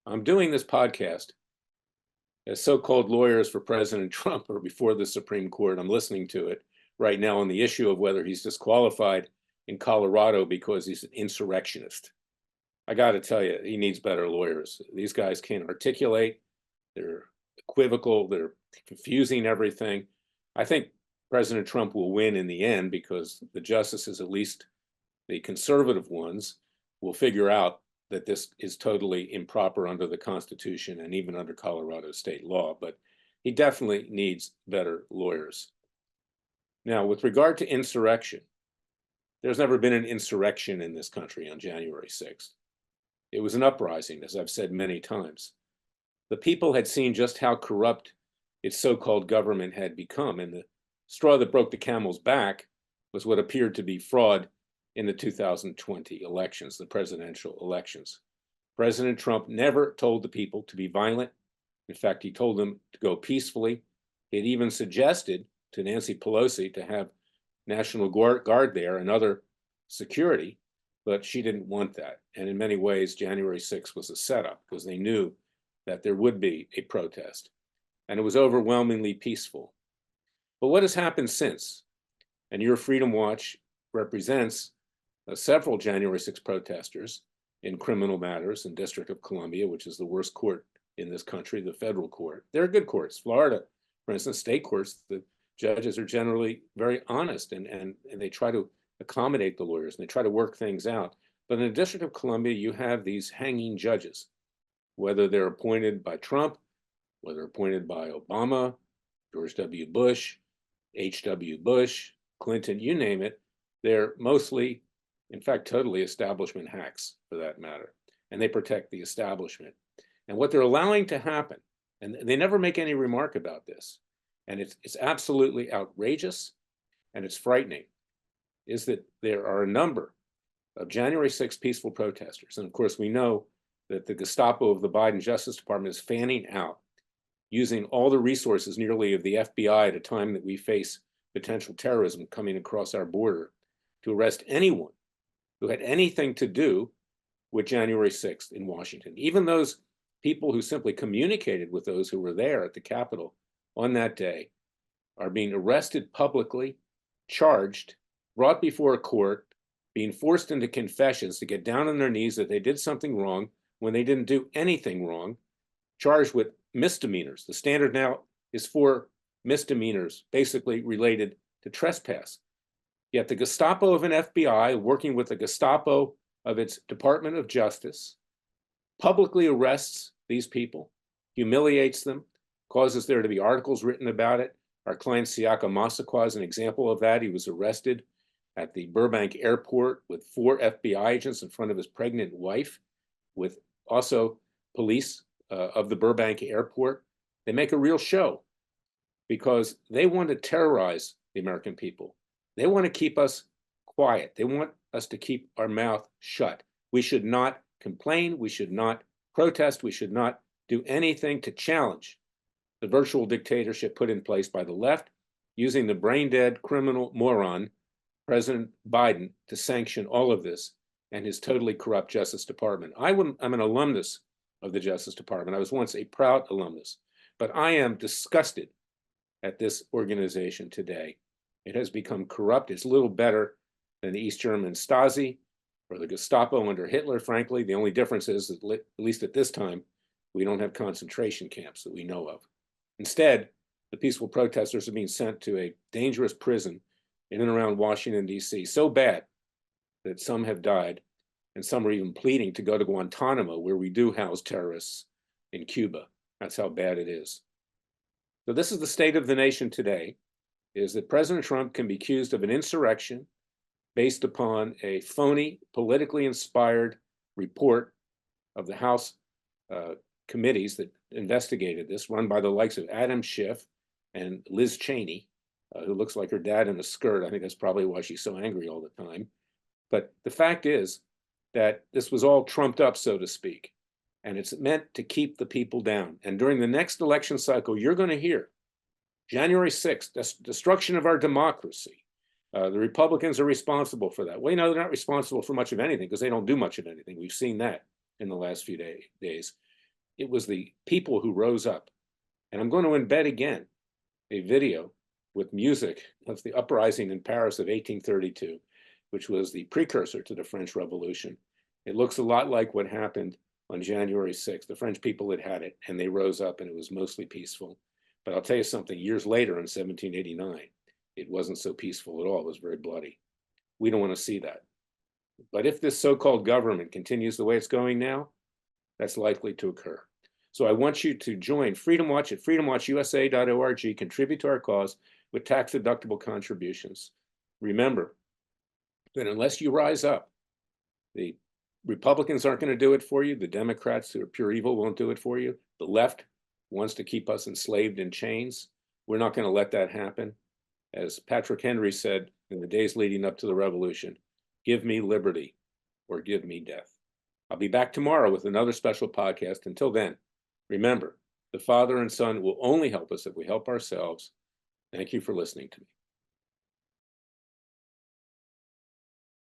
I'm doing this podcast as so-called lawyers for President Trump are before the Supreme Court. I'm listening to it right now on the issue of whether he's disqualified in Colorado because he's an insurrectionist. I got to tell you, he needs better lawyers. These guys can't articulate. They're equivocal. They're confusing everything. I think President Trump will win in the end because the justices, at least the conservative ones, will figure out that this is totally improper under the Constitution and even under Colorado state law. But he definitely needs better lawyers. Now, with regard to insurrection, there's never been an insurrection in this country on January 6th. It was an uprising, as I've said many times. The people had seen just how corrupt its so-called government had become, and the straw that broke the camel's back was what appeared to be fraud in the 2020 elections, the presidential elections. President Trump never told the people to be violent. In fact, he told them to go peacefully. He had even suggested to Nancy Pelosi to have National Guard there and other security, but she didn't want that. And in many ways, January 6th was a setup because they knew that there would be a protest. And it was overwhelmingly peaceful. But what has happened since? And Your Freedom Watch represents several January 6 protesters in criminal matters in District of Columbia, which is the worst court in this country, the federal court. There are good courts. Florida, for instance, state courts, the judges are generally very honest and they try to accommodate the lawyers and they try to work things out. But in the District of Columbia, you have these hanging judges, whether they're appointed by Trump, whether appointed by Obama, George W. Bush, H.W. Bush, Clinton, you name it, they're mostly, in fact, totally establishment hacks for that matter. And they protect the establishment. And what they're allowing to happen, and they never make any remark about this, and it's absolutely outrageous and it's frightening, is that there are a number of January 6 peaceful protesters. And of course, we know that the Gestapo of the Biden Justice Department is fanning out, using all the resources nearly of the FBI at a time that we face potential terrorism coming across our border to arrest anyone who had anything to do with January 6th in Washington. Even those people who simply communicated with those who were there at the Capitol on that day are being arrested publicly, charged, brought before a court, being forced into confessions to get down on their knees that they did something wrong when they didn't do anything wrong, charged with misdemeanors. The standard now is for misdemeanors, basically related to trespass. Yet the Gestapo of an FBI, working with the Gestapo of its Department of Justice, publicly arrests these people, humiliates them, causes there to be articles written about it. Our client Siaka Massaquoi is an example of that. He was arrested at the Burbank airport with 4 FBI agents in front of his pregnant wife, with also police of the Burbank airport. They make a real show because they want to terrorize the American people. They want to keep us quiet. They want us to keep our mouth shut. We should not complain. We should not protest. We should not do anything to challenge the virtual dictatorship put in place by the left, using the brain-dead criminal moron, President Biden, to sanction all of this and his totally corrupt Justice Department. I'm an alumnus of the Justice Department. I was once a proud alumnus, but I am disgusted at this organization today. It has become corrupt. It's little better than the East German Stasi or the Gestapo under Hitler, frankly. The only difference is that, at least at this time, we don't have concentration camps that we know of. Instead, the peaceful protesters are being sent to a dangerous prison in and around Washington, D.C., so bad that some have died, and some are even pleading to go to Guantanamo, where we do house terrorists in Cuba. That's how bad it is. So this is the state of the nation today, is that President Trump can be accused of an insurrection based upon a phony, politically inspired report of the House committees that investigated this, run by the likes of Adam Schiff and Liz Cheney, who looks like her dad in a skirt. I think that's probably why she's so angry all the time. But the fact is that this was all trumped up, so to speak, and it's meant to keep the people down. And during the next election cycle, you're going to hear January 6th, destruction of our democracy. The Republicans are responsible for that. Well, you know, they're not responsible for much of anything because they don't do much of anything. We've seen that in the last few days. It was the people who rose up. And I'm going to embed again a video with music of the uprising in Paris of 1832, which was the precursor to the French Revolution. It looks a lot like what happened on January 6th. The French people had had it, and they rose up, and it was mostly peaceful. But I'll tell you something, years later in 1789, it wasn't so peaceful at all. It was very bloody. We don't want to see that. But if this so-called government continues the way it's going now, that's likely to occur. So I want you to join Freedom Watch at freedomwatchusa.org, contribute to our cause with tax-deductible contributions. Remember that unless you rise up, the Republicans aren't going to do it for you. The Democrats, who are pure evil, won't do it for you. The left wants to keep us enslaved in chains. We're not going to let that happen. As Patrick Henry said in the days leading up to the revolution, give me liberty or give me death. I'll be back tomorrow with another special podcast. Until then, remember, the Father and Son will only help us if we help ourselves. Thank you for listening to me.